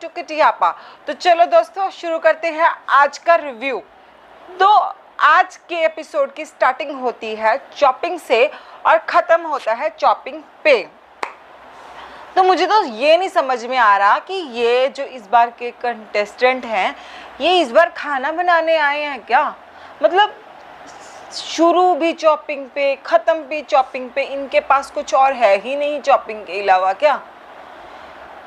To किटियापा। तो चलो दोस्तों शुरू करते हैं आज का रिव्यू। तो आज के एपिसोड की स्टार्टिंग होती है चॉपिंग से और ख़त्म होता है चॉपिंग पे। तो मुझे तो ये नहीं समझ में आ रहा कि ये जो इस बार के कंटेस्टेंट हैं ये इस बार खाना बनाने आए हैं क्या। मतलब शुरू भी चॉपिंग पे, ख़त्म भी चॉपिंग पे, इनके पास कुछ और है ही नहीं चॉपिंग के अलावा क्या।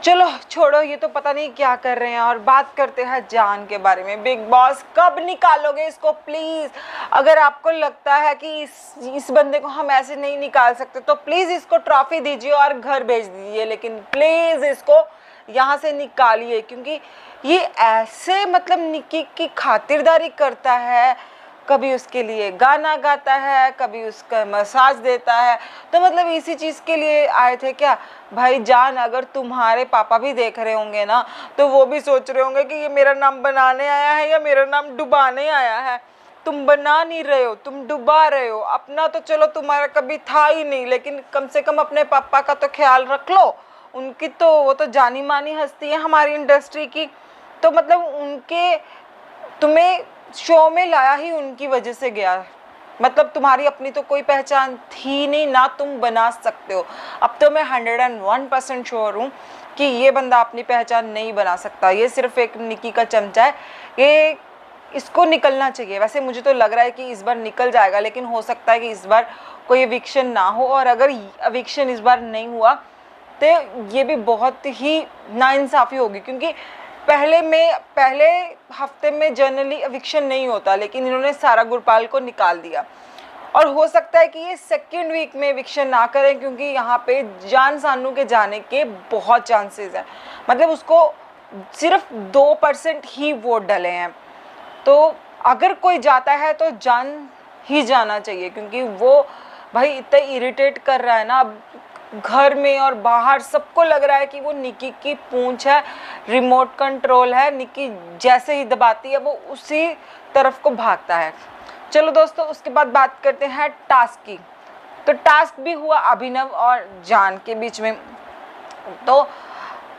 चलो छोड़ो, ये तो पता नहीं क्या कर रहे हैं। और बात करते हैं जान के बारे में। बिग बॉस कब निकालोगे इसको प्लीज़। अगर आपको लगता है कि इस बंदे को हम ऐसे नहीं निकाल सकते तो प्लीज़ इसको ट्रॉफी दीजिए और घर भेज दीजिए, लेकिन प्लीज़ इसको यहाँ से निकालिए, क्योंकि ये ऐसे मतलब निक्की की खातिरदारी करता है। कभी उसके लिए गाना गाता है, कभी उसका मसाज देता है। तो मतलब इसी चीज़ के लिए आए थे क्या भाई जान? अगर तुम्हारे पापा भी देख रहे होंगे ना तो वो भी सोच रहे होंगे कि ये मेरा नाम बनाने आया है या मेरा नाम डुबाने आया है। तुम बना नहीं रहे हो, तुम डुबा रहे हो। अपना तो चलो तुम्हारा कभी था ही नहीं, लेकिन कम से कम अपने पापा का तो ख्याल रख लो। उनकी तो वो तो जानी मानी हस्ती है हमारी इंडस्ट्री की। तो मतलब उनके तुम्हें शो में लाया ही उनकी वजह से गया है। मतलब तुम्हारी अपनी तो कोई पहचान थी नहीं, ना तुम बना सकते हो। अब तो मैं 101% श्योर हूँ कि ये बंदा अपनी पहचान नहीं बना सकता। ये सिर्फ एक निकी का चमचा है। ये इसको निकलना चाहिए। वैसे मुझे तो लग रहा है कि इस बार निकल जाएगा, लेकिन हो सकता है कि इस बार कोई एविक्शन ना हो। और अगर एविक्शन इस बार नहीं हुआ तो ये भी बहुत ही नाइंसाफ़ी होगी, क्योंकि पहले हफ्ते में जनरली एविक्शन नहीं होता, लेकिन इन्होंने सारा गुरपाल को निकाल दिया। और हो सकता है कि ये सेकेंड वीक में एविक्शन ना करें, क्योंकि यहाँ पे जान सानू के जाने के बहुत चांसेस हैं। मतलब उसको सिर्फ 2% ही वोट डले हैं। तो अगर कोई जाता है तो जान ही जाना चाहिए, क्योंकि वो भाई इतना इरिटेट कर रहा है ना। अब घर में और बाहर सबको लग रहा है कि वो निकी की पूंछ है, रिमोट कंट्रोल है। निकी जैसे ही दबाती है वो उसी तरफ को भागता है। चलो दोस्तों, उसके बाद बात करते हैं टास्क की। तो टास्क भी हुआ अभिनव और जान के बीच में। तो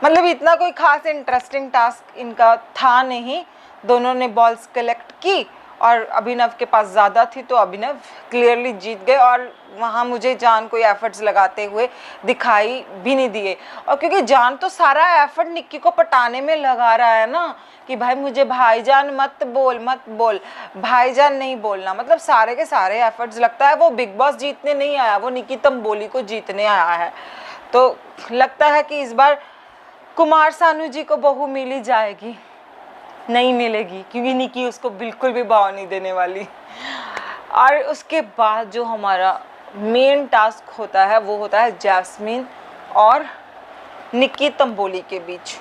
मतलब इतना कोई खास इंटरेस्टिंग टास्क इनका था नहीं। दोनों ने बॉल्स कलेक्ट की और अभिनव के पास ज़्यादा थी, तो अभिनव क्लियरली जीत गए। और वहाँ मुझे जान कोई एफर्ट्स लगाते हुए दिखाई भी नहीं दिए। और क्योंकि जान तो सारा एफर्ट निक्की को पटाने में लगा रहा है ना, कि भाई मुझे भाईजान मत बोल, भाईजान नहीं बोलना। मतलब सारे के सारे एफर्ट्स, लगता है वो बिग बॉस जीतने नहीं आया, वो निकी तंबोली को जीतने आया है। तो लगता है कि इस बार कुमार सानू जी को बहू मिली जाएगी। नहीं मिलेगी, क्योंकि निकी उसको बिल्कुल भी भाव नहीं देने वाली। और उसके बाद जो हमारा मेन टास्क होता है वो होता है जैस्मीन और निकी तंबोली के बीच,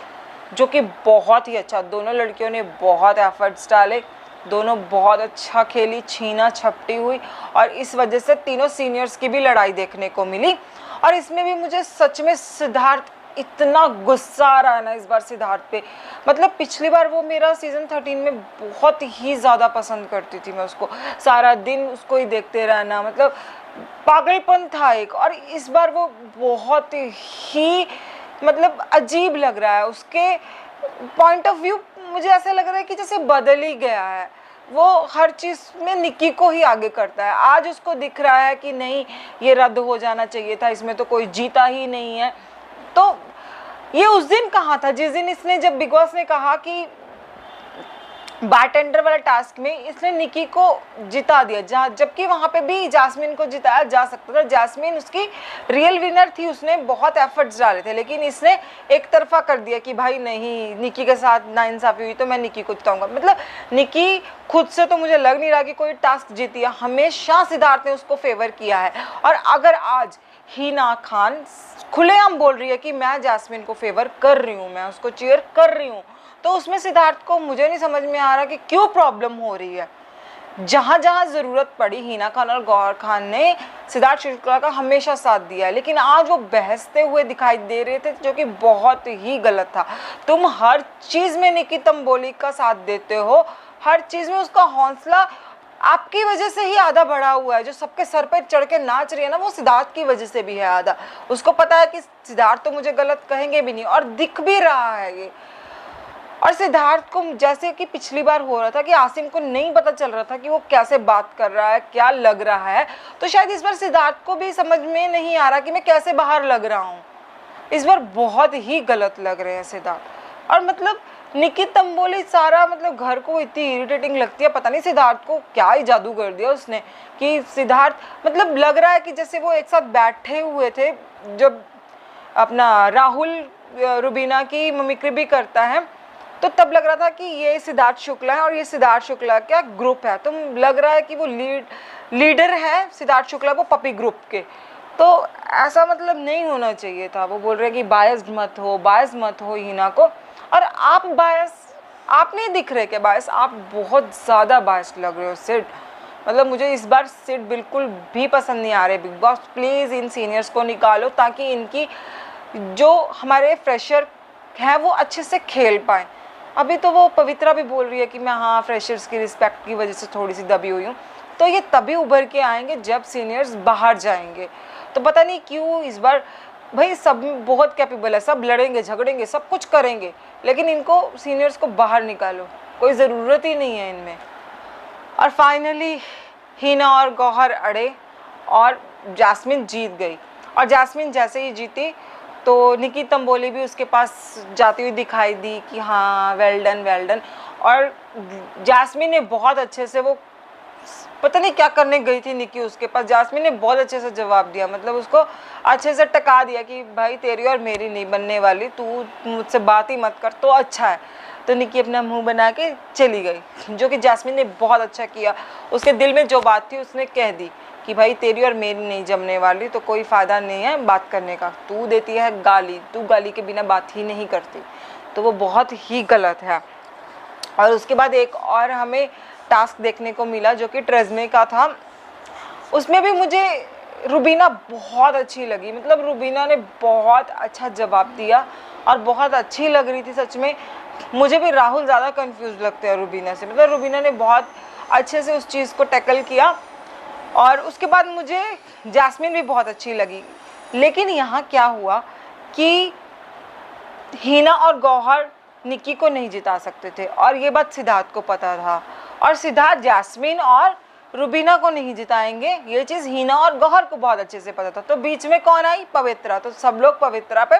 जो कि बहुत ही अच्छा। दोनों लड़कियों ने बहुत एफर्ट्स डाले, दोनों बहुत अच्छा खेली, छीना झपटी हुई। और इस वजह से तीनों सीनियर्स की भी लड़ाई देखने को मिली। और इसमें भी मुझे सच में सिद्धार्थ इतना गुस्सा आ रहा है ना इस बार सिद्धार्थ पे। मतलब पिछली बार वो मेरा सीज़न 13 में बहुत ही ज़्यादा पसंद करती थी मैं उसको। सारा दिन उसको ही देखते रहना, मतलब पागलपन था एक। और इस बार वो बहुत ही मतलब अजीब लग रहा है। उसके पॉइंट ऑफ व्यू मुझे ऐसा लग रहा है कि जैसे बदल ही गया है। वो हर चीज़ में निकी को ही आगे करता है। आज उसको दिख रहा है कि नहीं, ये रद्द हो जाना चाहिए था, इसमें तो कोई जीता ही नहीं है। तो ये उस दिन कहाँ था जिस दिन इसने, जब बिग बॉस ने कहा कि बारटेंडर वाला टास्क में इसने निकी को जिता दिया, जबकि वहाँ पे भी जास्मिन को जिताया जा सकता था। जास्मिन उसकी रियल विनर थी, उसने बहुत एफर्ट्स डाले थे, लेकिन इसने एक तरफा कर दिया कि भाई नहीं, निकी के साथ नाइंसाफ़ी हुई तो मैं निकी को जिताऊंगा। मतलब निकी खुद से तो मुझे लग नहीं रहा कि कोई टास्क जीती है। हमेशा सिद्धार्थ ने उसको फेवर किया है। और अगर आज हिना खान खुलेआम बोल रही है कि मैं जास्मिन को फेवर कर रही हूँ, मैं उसको चीयर कर रही हूँ, तो उसमें सिद्धार्थ को मुझे नहीं समझ में आ रहा कि क्यों प्रॉब्लम हो रही है। जहाँ जहाँ ज़रूरत पड़ी हिना खान और गौहर खान ने सिद्धार्थ शुक्ला का हमेशा साथ दिया है, लेकिन आज वो बहसते हुए दिखाई दे रहे थे, जो कि बहुत ही गलत था। तुम हर चीज़ में निकी तंबोली का साथ देते हो, हर चीज़ में उसका हौसला आपकी वजह से ही आधा बढ़ा हुआ है। जो सबके सर पर चढ़ के नाच रही है ना, वो सिद्धार्थ की वजह से भी है आधा। उसको पता है कि सिद्धार्थ तो मुझे गलत कहेंगे भी नहीं, और दिख भी रहा है ये। और सिद्धार्थ को जैसे कि पिछली बार हो रहा था कि आसिम को नहीं पता चल रहा था कि वो कैसे बात कर रहा है, क्या लग रहा है, तो शायद इस बार सिद्धार्थ को भी समझ में नहीं आ रहा कि मैं कैसे बाहर लग रहा हूँ। इस बार बहुत ही गलत लग रहे हैं सिद्धार्थ। और मतलब निकी तंबोली सारा मतलब घर को इतनी इरिटेटिंग लगती है, पता नहीं सिद्धार्थ को क्या ही जादू कर दिया उसने कि सिद्धार्थ मतलब लग रहा है कि जैसे वो एक साथ बैठे हुए थे जब अपना राहुल रुबीना की मिमिक्री भी करता है, तो तब लग रहा था कि ये सिद्धार्थ शुक्ला है और ये सिद्धार्थ शुक्ला का ग्रुप है। तो लग रहा है कि वो लीडर है सिद्धार्थ शुक्ला वो पपी ग्रुप के। तो ऐसा मतलब नहीं होना चाहिए था। वो बोल रहे हैं कि बायस्ड मत हो हिना को। और आप नहीं दिख रहे क्या बायस? आप बहुत ज़्यादा बायस्ड लग रहे हो सिड। मतलब मुझे इस बार सिड बिल्कुल भी पसंद नहीं आ रहे। Big boss please in seniors को निकालो ताकि इनकी जो हमारे फ्रेशर हैं वो अच्छे से खेल पाएँ। अभी तो वो पवित्रा भी बोल रही है कि मैं हाँ फ्रेशर्स की रिस्पेक्ट की वजह से थोड़ी सी दबी हुई हूँ। तो ये तभी उभर के आएंगे जब सीनियर्स बाहर जाएंगे। तो पता नहीं क्यों इस बार भाई सब बहुत कैपेबल है, सब लड़ेंगे झगड़ेंगे सब कुछ करेंगे, लेकिन इनको सीनियर्स को बाहर निकालो, कोई ज़रूरत ही नहीं है इनमें। और फाइनली हिना और गौहर अड़े और जैस्मिन जीत गई। और जैस्मिन जैसे ही जीती तो निकी तंबोली भी उसके पास जाती हुई दिखाई दी कि हाँ वेल डन। और जैस्मिन ने बहुत अच्छे से, वो पता नहीं क्या करने गई थी निकी उसके पास, जैस्मिन ने बहुत अच्छे से जवाब दिया। मतलब उसको अच्छे से टका दिया कि भाई तेरी और मेरी नहीं बनने वाली, तू मुझसे बात ही मत कर तो अच्छा है। तो निकी अपना मुंह बना के चली गई, जो कि जैस्मिन ने बहुत अच्छा किया। उसके दिल में जो बात थी उसने कह दी कि भाई तेरी और मेरी नहीं जमने वाली, तो कोई फ़ायदा नहीं है बात करने का। तू देती है गाली, तू गाली के बिना बात ही नहीं करती। तो वो बहुत ही गलत है। और उसके बाद एक और हमें टास्क देखने को मिला जो कि ट्रेजमे का था। उसमें भी मुझे रुबीना बहुत अच्छी लगी। मतलब रुबीना ने बहुत अच्छा जवाब दिया और बहुत अच्छी लग रही थी सच में। मुझे भी राहुल ज़्यादा कंफ्यूज लगते हैं रुबीना से। मतलब रुबीना ने बहुत अच्छे से उस चीज़ को टैकल किया। और उसके बाद मुझे जैस्मिन भी बहुत अच्छी लगी। लेकिन यहाँ क्या हुआ कि हिना और गौहर निकी को नहीं जिता सकते थे और ये बात सिद्धार्थ को पता था। और सिद्धार्थ जैस्मिन और रुबीना को नहीं जिताएंगे, ये चीज़ हिना और गौहर को बहुत अच्छे से पता था। तो बीच में कौन आई? पवित्रा। तो सब लोग पवित्रा पे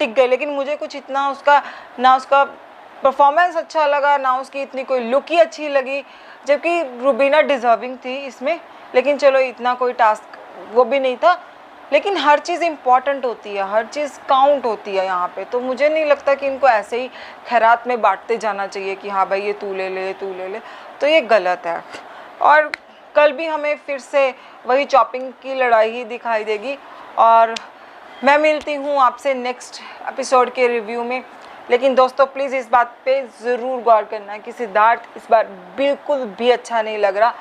टिक गए। लेकिन मुझे कुछ इतना उसका परफॉर्मेंस अच्छा लगा, ना उसकी इतनी कोई लुक ही अच्छी लगी, जबकि रुबीना डिजर्विंग थी इसमें। लेकिन चलो इतना कोई टास्क वो भी नहीं था। लेकिन हर चीज़ इम्पॉर्टेंट होती है, हर चीज़ काउंट होती है यहाँ पे। तो मुझे नहीं लगता कि इनको ऐसे ही खैरात में बांटते जाना चाहिए कि हाँ भाई ये तू ले ले। तो ये गलत है। और कल भी हमें फिर से वही चॉपिंग की लड़ाई ही दिखाई देगी। और मैं मिलती हूँ आपसे नेक्स्ट एपिसोड के रिव्यू में। लेकिन दोस्तों प्लीज़ इस बात पे ज़रूर गौर करना कि सिद्धार्थ इस बार बिल्कुल भी अच्छा नहीं लग रहा।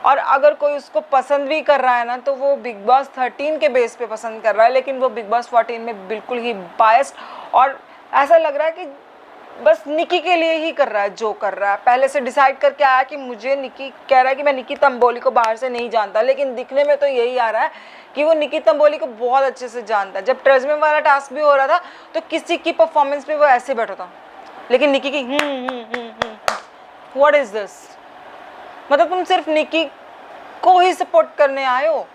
और अगर कोई उसको पसंद भी कर रहा है ना, तो वो बिग बॉस 13 के बेस पे पसंद कर रहा है। लेकिन वो बिग बॉस 14 में बिल्कुल ही बायस्ड और ऐसा लग रहा है कि बस निकी के लिए ही कर रहा है जो कर रहा है। पहले से डिसाइड करके आया कि मुझे निकी कह रहा है कि मैं निकी तंबोली को बाहर से नहीं जानता, लेकिन दिखने में तो यही आ रहा है कि वो निकी तंबोली को बहुत अच्छे से जानता है। जब ट्रेजमे वाला टास्क भी हो रहा था तो किसी की परफॉर्मेंस पे वो ऐसे बैठा था, लेकिन निकी की व्हाट इज दिस? मतलब तुम सिर्फ निकी को ही सपोर्ट करने आए हो।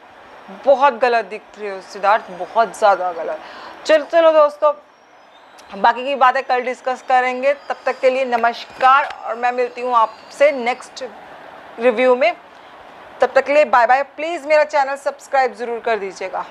बहुत गलत दिख रहे हो सिद्धार्थ, बहुत ज़्यादा गलत। चलो दोस्तों, बाकी की बातें कल डिस्कस करेंगे। तब तक के लिए नमस्कार और मैं मिलती हूँ आपसे नेक्स्ट रिव्यू में। तब तक के लिए बाय बाय। प्लीज़ मेरा चैनल सब्सक्राइब ज़रूर कर दीजिएगा।